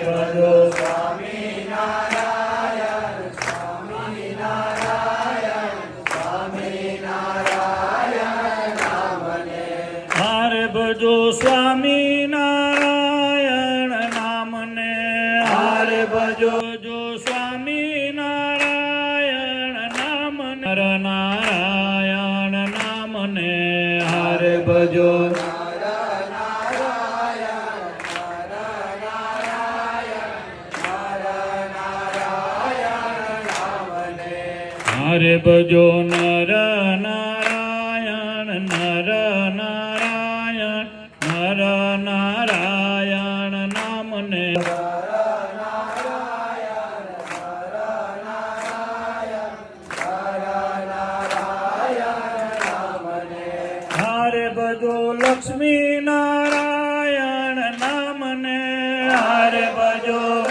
ભજો સ્વામિનારાયણ સ્વામિનારાયણ સ્વામિનારાયણ નામને હારે ભજો સ્વામિનારાયણ નામને હારે ભજો જો સ્વામિનારાયણ નામને નારાયણ નામને હારે ભજો હરે ભજો નર નારાયણ નર નારાયણ નર નારાયણ નામને હરે ભજો લક્ષ્મી નારાયણ નામને હરે ભજો